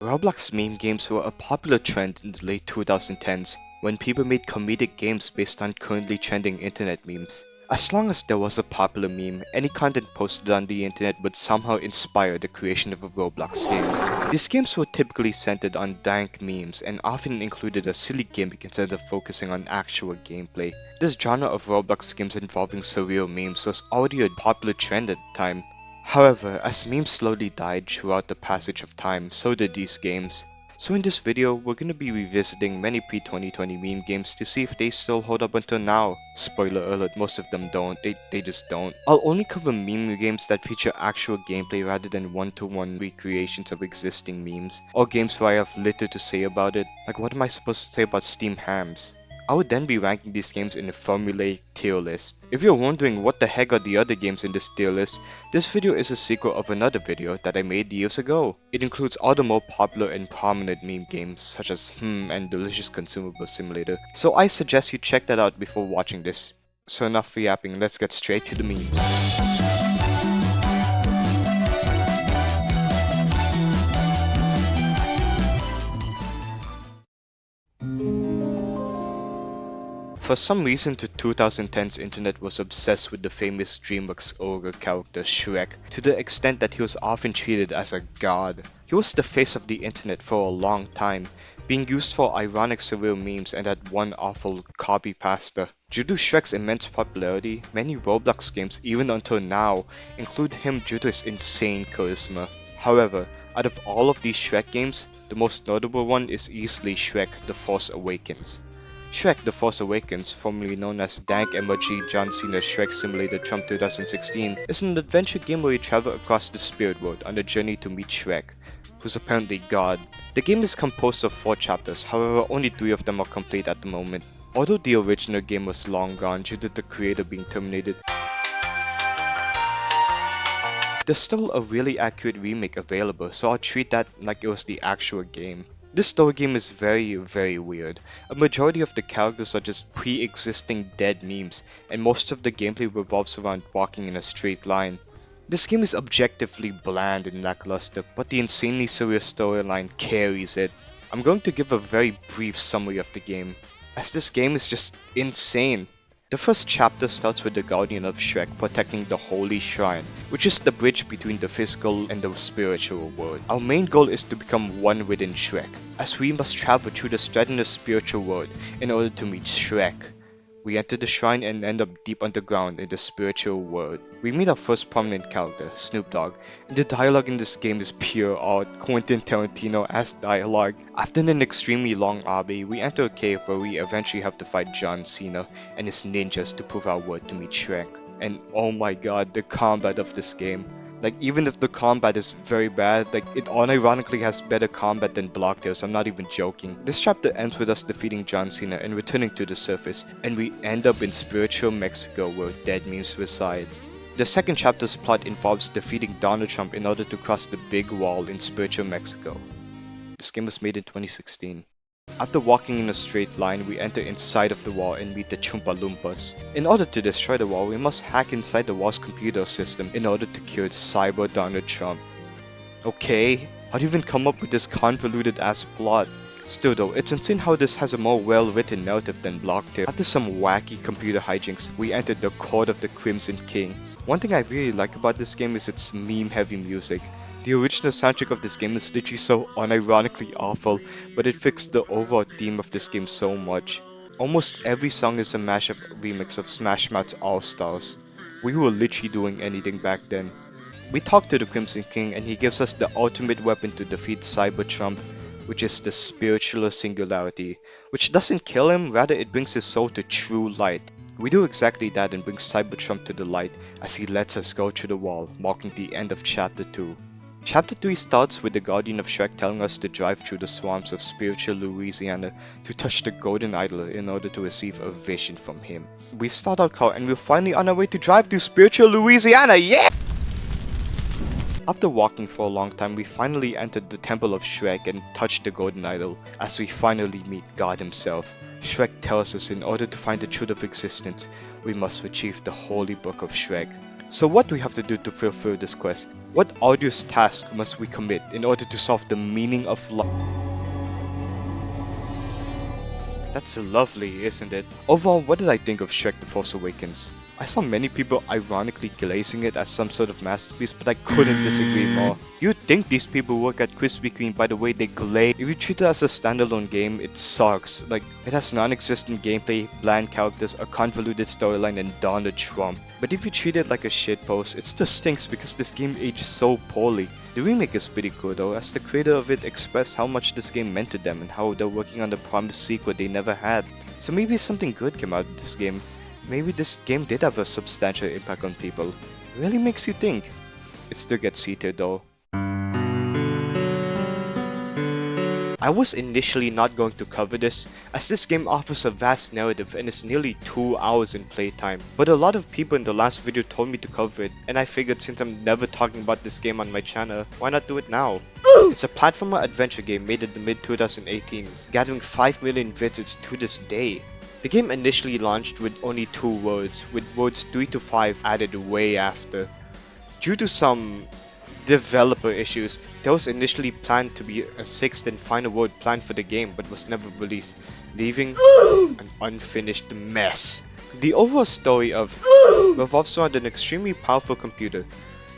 Roblox meme games were a popular trend in the late 2010s when people made comedic games based on currently trending internet memes. As long as there was a popular meme, any content posted on the internet would somehow inspire the creation of a Roblox game. These games were typically centered on dank memes and often included a silly gimmick instead of focusing on actual gameplay. This genre of Roblox games involving surreal memes was already a popular trend at the time. However, as memes slowly died throughout the passage of time, so did these games. So in this video, we're gonna be revisiting many pre-2020 meme games to see if they still hold up until now. Spoiler alert, most of them don't, they just don't. I'll only cover meme games that feature actual gameplay rather than one-to-one recreations of existing memes, or games where I have little to say about it. Like, what am I supposed to say about Steam Hams? I would then be ranking these games in a formulaic tier list. If you're wondering what the heck are the other games in this tier list, this video is a sequel of another video that I made years ago. It includes all the more popular and prominent meme games such as and Delicious Consumable Simulator, so I suggest you check that out before watching this. So enough yapping, let's get straight to the memes. For some reason, the 2010s internet was obsessed with the famous DreamWorks ogre character SHREK, to the extent that he was often treated as a god. He was the face of the internet for a long time, being used for ironic surreal memes and had one awful copy pasta. Due to SHREK's immense popularity, many Roblox games even until now include him due to his insane charisma. However, out of all of these SHREK games, the most notable one is easily SHREK The Force Awakens. SHREK The Force Awakens, formerly known as Dank Emoji John Cena's SHREK Simulator Trump 2016, is an adventure game where you travel across the spirit world on a journey to meet SHREK, who's apparently God. The game is composed of 4 chapters, however only 3 of them are complete at the moment. Although the original game was long gone due to the creator being terminated, there's still a really accurate remake available, so I'll treat that like it was the actual game. This story game is very weird. A majority of the characters are just pre-existing dead memes, and most of the gameplay revolves around walking in a straight line. This game is objectively bland and lackluster, but the insanely serious storyline carries it. I'm going to give a very brief summary of the game, as this game is just insane. The first chapter starts with the Guardian of SHREK protecting the Holy Shrine, which is the bridge between the physical and the spiritual world. Our main goal is to become one within SHREK, as we must travel through the strenuous spiritual world in order to meet SHREK. We enter the shrine and end up deep underground in the spiritual world. We meet our first prominent character, Snoop Dogg, and the dialogue in this game is pure art, Quentin Tarantino-esque dialogue. After an extremely long obby, we enter a cave where we eventually have to fight John Cena and his ninjas to prove our worth to meet SHREK. And oh my god, the combat of this game. Like, even if the combat is very bad, like, it unironically has better combat than Blocktail, so I'm not even joking. This chapter ends with us defeating John Cena and returning to the surface, and we end up in spiritual Mexico where dead memes reside. The second chapter's plot involves defeating Donald Trump in order to cross the big wall in spiritual Mexico. This game was made in 2016. After walking in a straight line, we enter inside of the wall and meet the Choompa Loompas. In order to destroy the wall, we must hack inside the wall's computer system in order to cure Cyber Donald Trump. Okay, how do you even come up with this convoluted ass plot? Still though, it's insane how this has a more well-written narrative than Blocktail. After some wacky computer hijinks, we entered the Court of the Crimson King. One thing I really like about this game is its meme-heavy music. The original soundtrack of this game is literally so unironically awful, but it fixed the overall theme of this game so much. Almost every song is a mashup remix of Smash Mouth's All Stars. We were literally doing anything back then. We talk to the Crimson King and he gives us the ultimate weapon to defeat Cyber Trump, which is the Spiritual Singularity, which doesn't kill him, rather it brings his soul to true light. We do exactly that and bring Cyber Trump to the light as he lets us go through the wall, marking the end of Chapter 2. Chapter 3 starts with the Guardian of SHREK telling us to drive through the swamps of spiritual Louisiana to touch the golden idol in order to receive a vision from him. We start our car and we're finally on our way to drive to spiritual Louisiana, yeah! After walking for a long time, we finally entered the Temple of SHREK and touched the golden idol as we finally meet God himself. SHREK tells us in order to find the truth of existence, we must retrieve the holy book of SHREK. So what do we have to do to fulfill this quest? What arduous task must we commit in order to solve the meaning of life? That's lovely, isn't it? Overall, what did I think of Shrek The Force Awakens? I saw many people ironically glazing it as some sort of masterpiece, but I couldn't disagree more. You'd think these people work at Krispy Kreme by the way they glaze. If you treat it as a standalone game, it sucks. Like, it has non-existent gameplay, bland characters, a convoluted storyline, and Donald Trump. But if you treat it like a shitpost, it still stinks because this game aged so poorly. The remake is pretty cool though, as the creator of it expressed how much this game meant to them and how they're working on the promised sequel they never had. So maybe something good came out of this game. Maybe this game did have a substantial impact on people. It really makes you think. It still gets heated though. I was initially not going to cover this, as this game offers a vast narrative and is nearly 2 hours in playtime, but a lot of people in the last video told me to cover it, and I figured since I'm never talking about this game on my channel, why not do it now? It's a platformer adventure game made in the mid-2018s, gathering 5 million visits to this day. The game initially launched with only 2 words, with words 3 to 5 added way after. Due to some developer issues, there was initially planned to be a 6th and final word planned for the game but was never released, leaving an unfinished mess. The overall story of revolves around an extremely powerful computer.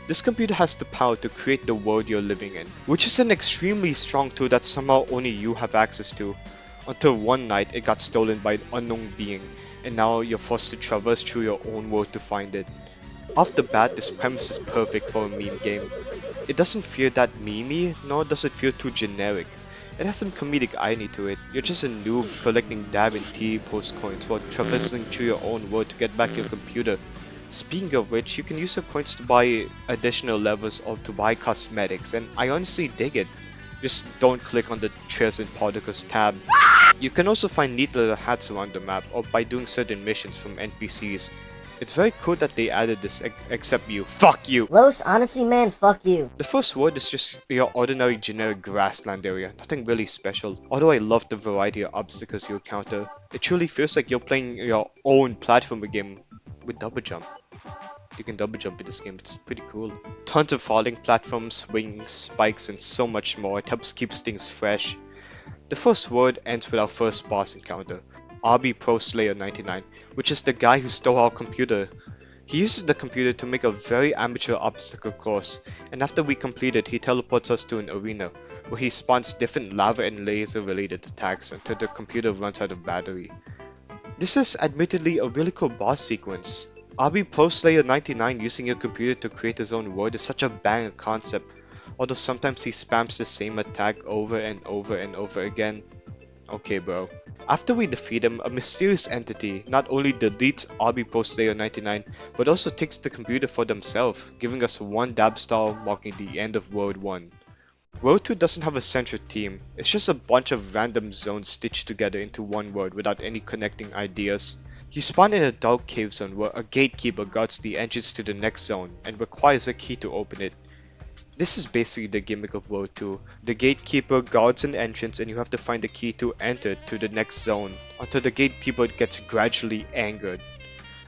This computer has the power to create the world you're living in, which is an extremely strong tool that somehow only you have access to. Until one night it got stolen by an unknown being, and now you're forced to traverse through your own world to find it. Off the bat, this premise is perfect for a meme game. It doesn't feel that memey, nor does it feel too generic. It has some comedic irony to it. You're just a noob collecting dab and T-post coins while traversing through your own world to get back your computer. Speaking of which, you can use your coins to buy additional levels or to buy cosmetics, and I honestly dig it. Just don't click on the Trails and Particles tab. You can also find neat little hats around the map or by doing certain missions from NPCs. It's very cool that they added this, except you. Fuck you! Los, honestly man, fuck you. The first word is just your ordinary generic grassland area, nothing really special. Although I love the variety of obstacles you encounter, it truly feels like you're playing your own platformer game with double jump. You can double jump in this game, it's pretty cool. Tons of falling platforms, swings, spikes, and so much more. It helps keep things fresh. The first word ends with our first boss encounter, RB Pro Slayer 99, which is the guy who stole our computer. He uses the computer to make a very amateur obstacle course, and after we complete it, he teleports us to an arena, where he spawns different lava and laser related attacks until the computer runs out of battery. This is admittedly a really cool boss sequence. RB Pro Slayer 99 using your computer to create his own world is such a banger concept, although sometimes he spams the same attack over and over and over again. Okay bro. After we defeat him, a mysterious entity not only deletes RB Pro Slayer 99, but also takes the computer for themselves, giving us one dab star marking the end of World 1. World 2 doesn't have a central theme, it's just a bunch of random zones stitched together into one world without any connecting ideas. You spawn in a dark cave zone where a gatekeeper guards the entrance to the next zone and requires a key to open it. This is basically the gimmick of World 2. The gatekeeper guards an entrance and you have to find the key to enter to the next zone, until the gatekeeper gets gradually angered.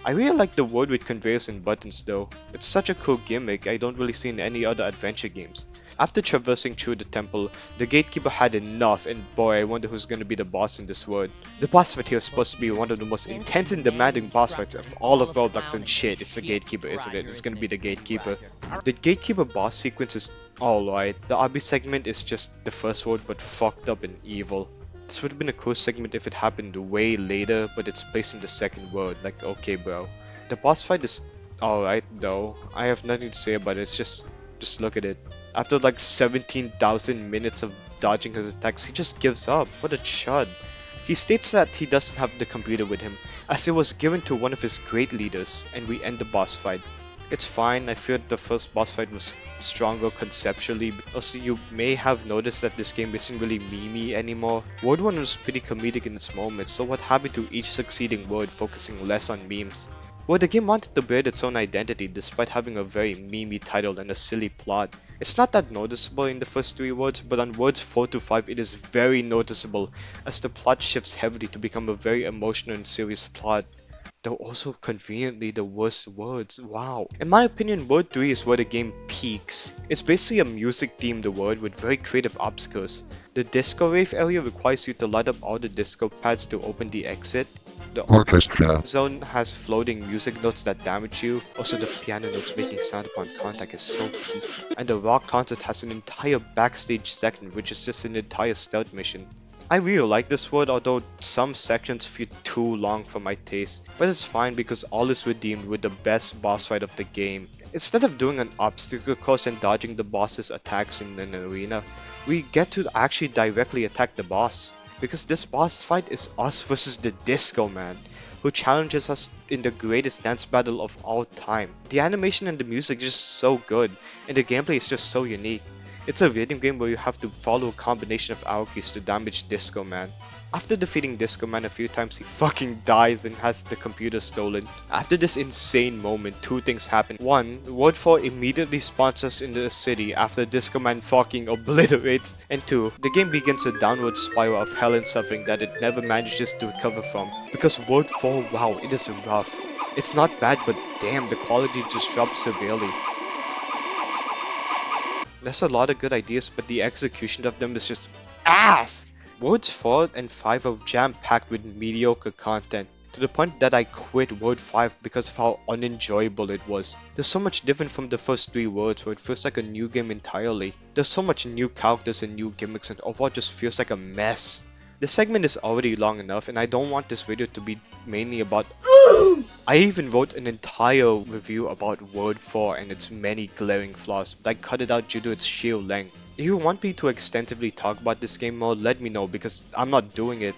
I really like the world with conveyors and buttons though. It's such a cool gimmick I don't really see in any other adventure games. After traversing through the temple, the gatekeeper had enough, and boy, I wonder who's gonna be the boss in this world. The boss fight here is supposed to be one of the most intense and demanding boss fights of all of Roblox, and shit, it's the gatekeeper, isn't it? It's gonna be the gatekeeper. The gatekeeper boss sequence is alright. The RB segment is just the first word but fucked up and evil. This would have been a cool segment if it happened way later, but it's placed in the second word, like okay bro. The boss fight is alright though. I have nothing to say about it, it's just look at it. After like 17,000 minutes of dodging his attacks, he just gives up. What a chud. He states that he doesn't have the computer with him, as it was given to one of his great leaders, and we end the boss fight. It's fine, I feel the first boss fight was stronger conceptually. Also, you may have noticed that this game isn't really memey anymore. World 1 was pretty comedic in its moments, so what happened to each succeeding word focusing less on memes? Well, the game wanted to build its own identity despite having a very memey title and a silly plot. It's not that noticeable in the first 3 words, but on words 4 to 5 it is very noticeable, as the plot shifts heavily to become a very emotional and serious plot. They're also conveniently the worst words. Wow. In my opinion, Word 3 is where the game peaks. It's basically a music-themed word with very creative obstacles. The disco rave area requires you to light up all the disco pads to open the exit. The Orchestra. zone has floating music notes that damage you. Also, the piano notes making sound upon contact is so peak. And the rock concert has an entire backstage segment, which is just an entire stealth mission. I really like this world, although some sections feel too long for my taste, but it's fine because all is redeemed with the best boss fight of the game. Instead of doing an obstacle course and dodging the boss's attacks in an arena, we get to actually directly attack the boss. Because this boss fight is us versus the Disco Man, who challenges us in the greatest dance battle of all time. The animation and the music is just so good, and the gameplay is just so unique. It's a rhythm game where you have to follow a combination of arrow keys to damage Disco Man. After defeating Disco Man a few times, he fucking dies and has the computer stolen. After this insane moment, two things happen. One, Ward 4 immediately spawns us in the city after Disco Man fucking obliterates. And two, the game begins a downward spiral of hell and suffering that it never manages to recover from. Because Ward 4, wow, it is rough. It's not bad, but damn, the quality just drops severely. There's a lot of good ideas, but the execution of them is just ass! Words 4 and 5 are jam-packed with mediocre content, to the point that I quit Word 5 because of how unenjoyable it was. There's so much different from the first 3 words where it feels like a new game entirely. There's so much new characters and new gimmicks, and overall just feels like a mess. The segment is already long enough, and I don't want this video to be mainly about I even wrote an entire review about Word 4 and its many glaring flaws, but I cut it out due to its sheer length. If you want me to extensively talk about this game more, let me know because I'm not doing it.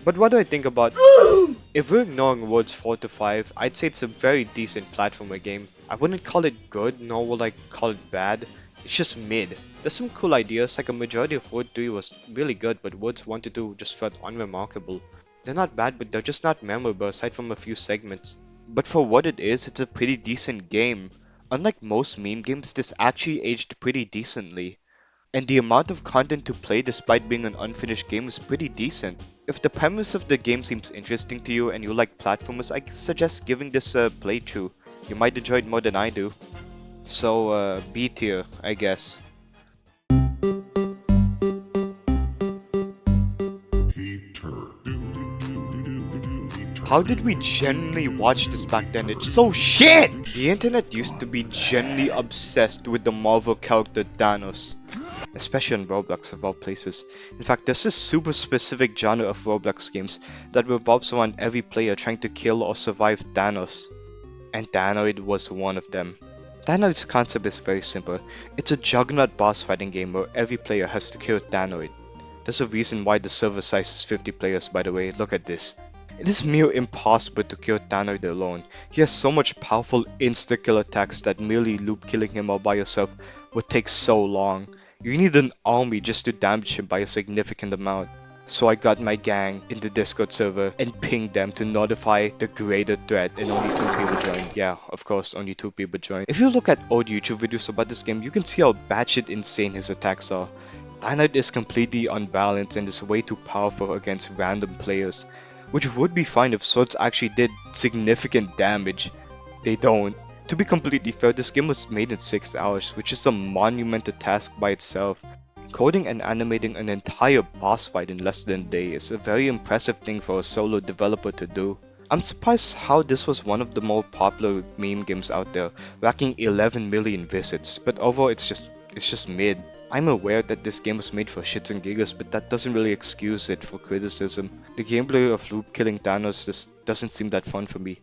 But what do I think about if we're ignoring Words 4 to 5, I'd say it's a very decent platformer game. I wouldn't call it good, nor would I call it bad. It's just mid. There's some cool ideas, like a majority of Word 3 was really good, but Words 1 to 2 just felt unremarkable. They're not bad, but they're just not memorable aside from a few segments. But for what it is, it's a pretty decent game. Unlike most meme games, this actually aged pretty decently. And the amount of content to play despite being an unfinished game is pretty decent. If the premise of the game seems interesting to you and you like platformers, I suggest giving this a playthrough. You might enjoy it more than I do. So, B tier, I guess. How did we genuinely watch this back then? It's so shit! The internet used to be genuinely obsessed with the Marvel character Thanos. Especially on Roblox of all places. In fact, there's this super specific genre of Roblox games that revolves around every player trying to kill or survive Thanos. And THANOID was one of them. THANOID's concept is very simple. It's a juggernaut boss fighting game where every player has to kill THANOID. There's a reason why the server size is 50 players, by the way, look at this. It is mere impossible to kill THANOID alone. He has so much powerful insta-kill attacks that merely loop killing him all by yourself would take so long. You need an army just to damage him by a significant amount. So I got my gang in the Discord server and pinged them to notify the greater threat, and only 2 people joined. Yeah, of course, only 2 people joined. If you look at old YouTube videos about this game, you can see how batshit insane his attacks are. THANOID is completely unbalanced and is way too powerful against random players. Which would be fine if swords actually did significant damage. They don't. To be completely fair, this game was made in 6 hours, which is a monumental task by itself. Coding and animating an entire boss fight in less than a day is a very impressive thing for a solo developer to do. I'm surprised how this was one of the more popular meme games out there, racking 11 million visits, but overall it's just mid. I'm aware that this game was made for shits and giggles, but that doesn't really excuse it for criticism. The gameplay of loop killing Thanos just doesn't seem that fun for me.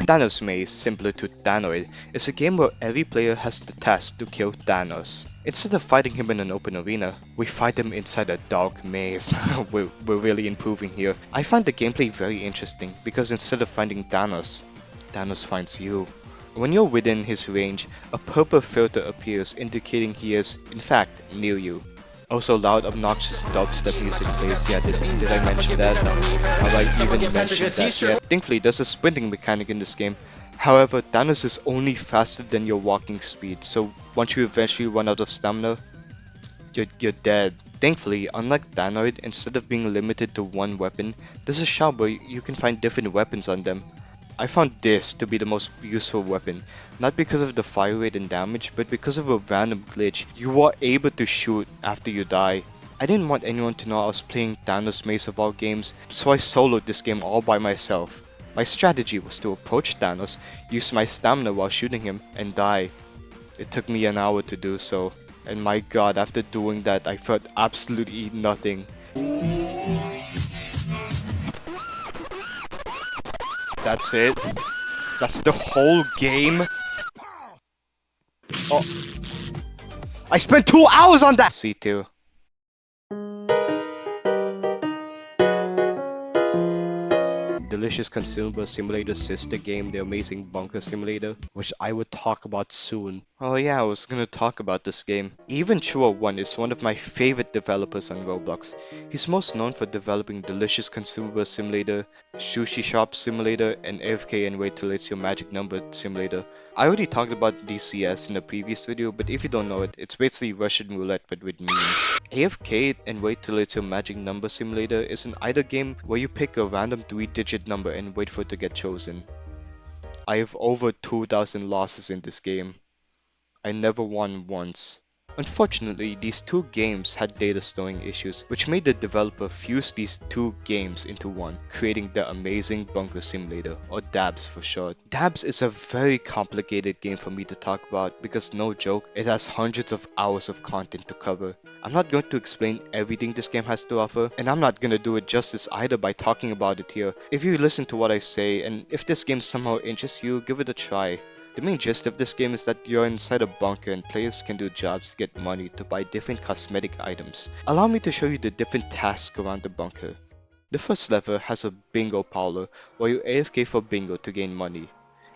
Thanos Maze, similar to THANOID, is a game where every player has the task to kill Thanos. Instead of fighting him in an open arena, we fight him inside a dark maze. we're really improving here. I find the gameplay very interesting because instead of finding Thanos, Thanos finds you. When you're within his range, a purple filter appears indicating he is, in fact, near you. Also, loud, obnoxious dubstep music plays. Yeah, did I mention that? Have I even mentioned that yet? Thankfully, there's a sprinting mechanic in this game. However, Thanos is only faster than your walking speed, so once you eventually run out of stamina, you're dead. Thankfully, unlike THANOID, instead of being limited to one weapon, there's a shop where you can find different weapons on them. I found this to be the most useful weapon, not because of the fire rate and damage, but because of a random glitch. You are able to shoot after you die. I didn't want anyone to know I was playing Thanos Maze of all games, so I soloed this game all by myself. My strategy was to approach Thanos, use my stamina while shooting him, and die. It took me an hour to do so, and my god, after doing that, I felt absolutely nothing. That's it? That's the whole game? Oh, I spent 2 hours on that! C2. Delicious Consumable Simulator sister game, The Amazing Bunker Simulator, which I would talk about soon. Oh yeah, I was gonna talk about this game. Even Chua1 is one of my favorite developers on Roblox. He's most known for developing Delicious Consumable Simulator, Sushi Shop Simulator, and AFK and Wait Till It's Your Magic Number Simulator. I already talked about DCS in a previous video, but if you don't know it, it's basically Russian roulette but with memes. AFK and Wait Till It's Your Magic Number Simulator is an either game where you pick a random 3-digit number and wait for it to get chosen. I have over 2,000 losses in this game. I never won once. Unfortunately, these two games had data storing issues, which made the developer fuse these two games into one, creating the Amazing Bunker Simulator, or DABS for short. DABS is a very complicated game for me to talk about because, no joke, it has hundreds of hours of content to cover. I'm not going to explain everything this game has to offer, and I'm not gonna do it justice either by talking about it here. If you listen to what I say, and if this game somehow interests you, give it a try. The main gist of this game is that you're inside a bunker and players can do jobs to get money to buy different cosmetic items. Allow me to show you the different tasks around the bunker. The first level has a bingo parlor where you AFK for bingo to gain money.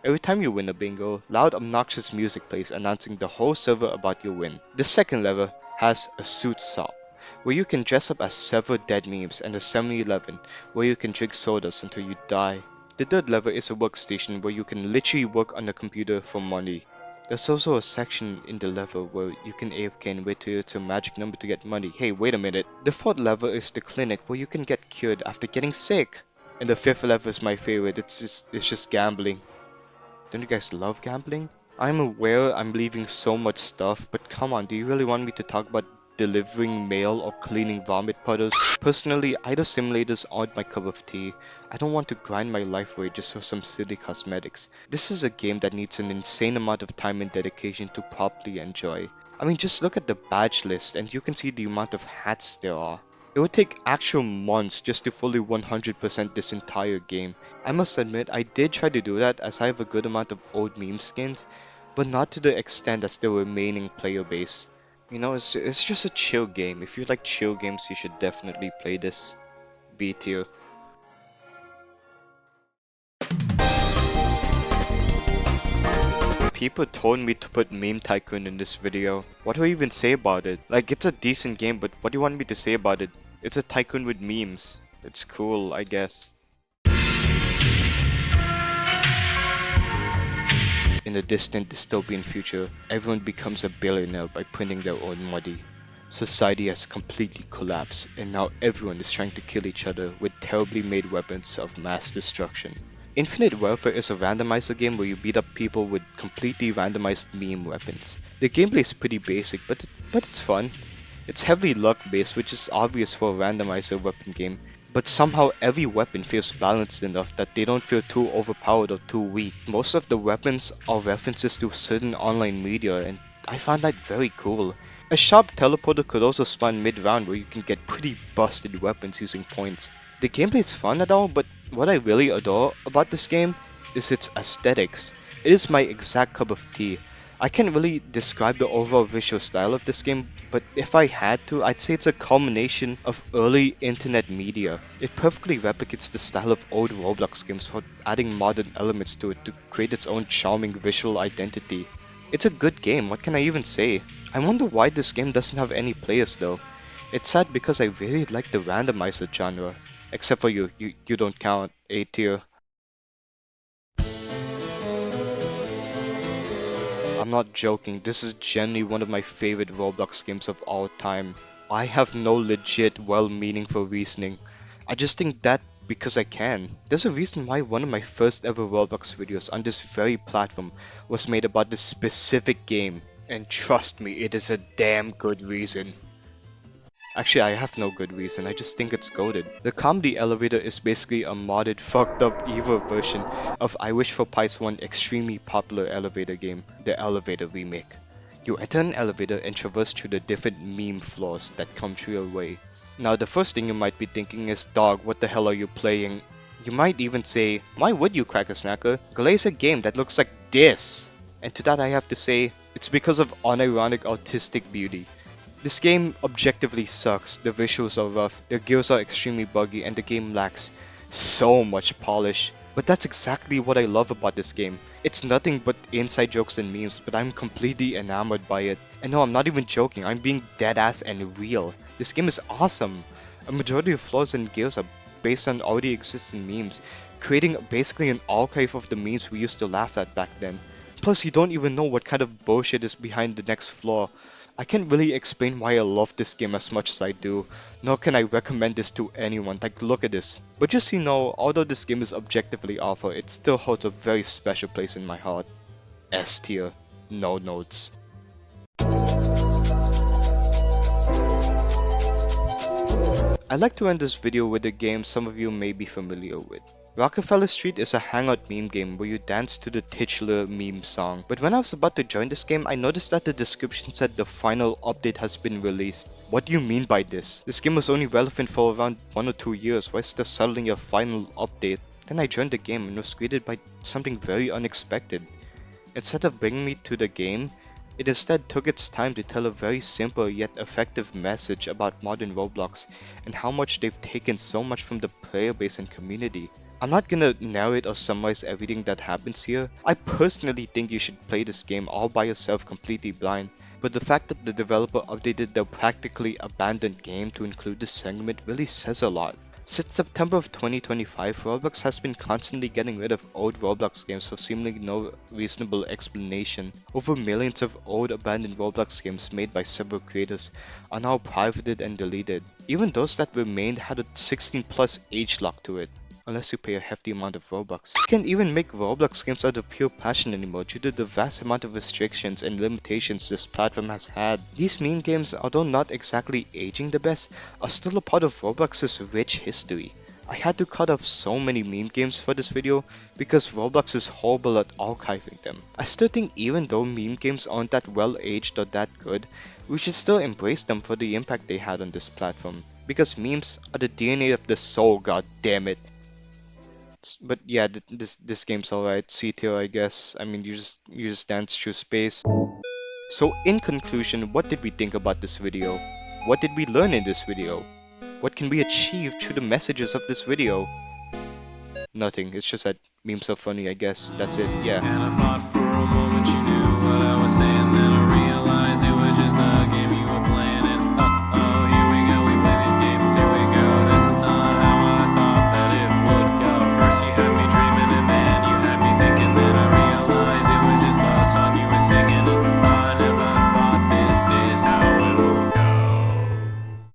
Every time you win a bingo, loud obnoxious music plays announcing the whole server about your win. The second level has a suit shop where you can dress up as several dead memes, and a 7-Eleven where you can drink sodas until you die. The third level is a workstation where you can literally work on the computer for money. There's also a section in the level where you can AFK and wait till it's a magic number to get money. Hey, wait a minute. The fourth level is the clinic where you can get cured after getting sick. And the fifth level is my favorite. It's just gambling. Don't you guys love gambling? I'm aware I'm leaving so much stuff, but come on, do you really want me to talk about delivering mail or cleaning vomit puddles? Personally, either simulators aren't my cup of tea. I don't want to grind my life away just for some silly cosmetics. This is a game that needs an insane amount of time and dedication to properly enjoy. I mean, just look at the badge list and you can see the amount of hats there are. It would take actual months just to fully 100% this entire game. I must admit, I did try to do that as I have a good amount of old meme skins, but not to the extent as the remaining player base. You know, it's just a chill game. If you like chill games, you should definitely play this. B tier. People told me to put Meme Tycoon in this video. What do I even say about it? Like, it's a decent game, but what do you want me to say about it? It's a tycoon with memes. It's cool, I guess. In a distant dystopian future, everyone becomes a billionaire by printing their own money. Society has completely collapsed, and now everyone is trying to kill each other with terribly made weapons of mass destruction. Infinite Warfare is a randomizer game where you beat up people with completely randomized meme weapons. The gameplay is pretty basic, but it's fun. It's heavily luck based, which is obvious for a randomizer weapon game, but somehow every weapon feels balanced enough that they don't feel too overpowered or too weak. Most of the weapons are references to certain online media, and I find that very cool. A sharp teleporter could also spawn mid-round where you can get pretty busted weapons using points. The gameplay is fun and all, but what I really adore about this game is its aesthetics. It is my exact cup of tea. I can't really describe the overall visual style of this game, but if I had to, I'd say it's a culmination of early internet media. It perfectly replicates the style of old Roblox games while adding modern elements to it to create its own charming visual identity. It's a good game, what can I even say? I wonder why this game doesn't have any players though. It's sad because I really like the randomizer genre. Except for you don't count, A tier. I'm not joking, this is genuinely one of my favorite Roblox games of all time. I have no legit well-meaningful reasoning. I just think that because I can. There's a reason why one of my first ever Roblox videos on this very platform was made about this specific game. And trust me, it is a damn good reason. Actually, I have no good reason, I just think it's goated. The comedy elevator is basically a modded, fucked up, evil version of I Wish for Pi's one extremely popular elevator game, the Elevator Remake. You enter an elevator and traverse through the different meme floors that come through your way. Now, the first thing you might be thinking is, dog, what the hell are you playing? You might even say, why would you, Cracker Snacker? Glaze a game that looks like this! And to that I have to say, it's because of unironic autistic beauty. This game objectively sucks, the visuals are rough, the gears are extremely buggy, and the game lacks so much polish. But that's exactly what I love about this game. It's nothing but inside jokes and memes, but I'm completely enamored by it. And no, I'm not even joking, I'm being deadass and real. This game is awesome. A majority of flaws and gears are based on already existing memes, creating basically an archive of the memes we used to laugh at back then. Plus, you don't even know what kind of bullshit is behind the next flaw. I can't really explain why I love this game as much as I do, nor can I recommend this to anyone, like look at this. But just so you know, although this game is objectively awful, it still holds a very special place in my heart. S tier, no notes. I'd like to end this video with a game some of you may be familiar with. Rockefeller Street is a hangout meme game where you dance to the titular meme song. But when I was about to join this game, I noticed that the description said the final update has been released. What do you mean by this? This game was only relevant for around 1 or 2 years, why is there suddenly a final update? Then I joined the game and was greeted by something very unexpected. Instead of bringing me to the game, it instead took its time to tell a very simple yet effective message about modern Roblox and how much they've taken so much from the player base and community. I'm not gonna narrate or summarize everything that happens here. I personally think you should play this game all by yourself completely blind, but the fact that the developer updated their practically abandoned game to include this segment really says a lot. Since September of 2025, Roblox has been constantly getting rid of old Roblox games for seemingly no reasonable explanation. Over millions of old abandoned Roblox games made by several creators are now privated and deleted. Even those that remained had a 16 plus age lock to it, unless you pay a hefty amount of Robux. You can't even make Roblox games out of pure passion anymore due to the vast amount of restrictions and limitations this platform has had. These meme games, although not exactly aging the best, are still a part of Roblox's rich history. I had to cut off so many meme games for this video because Roblox is horrible at archiving them. I still think even though meme games aren't that well aged or that good, we should still embrace them for the impact they had on this platform. Because memes are the DNA of the soul, god damn it. But yeah, this game's alright. C tier, I guess. I mean, you just dance through space. So in conclusion, what did we think about this video? What did we learn in this video? What can we achieve through the messages of this video? Nothing. It's just that memes are funny, I guess. That's it. Yeah.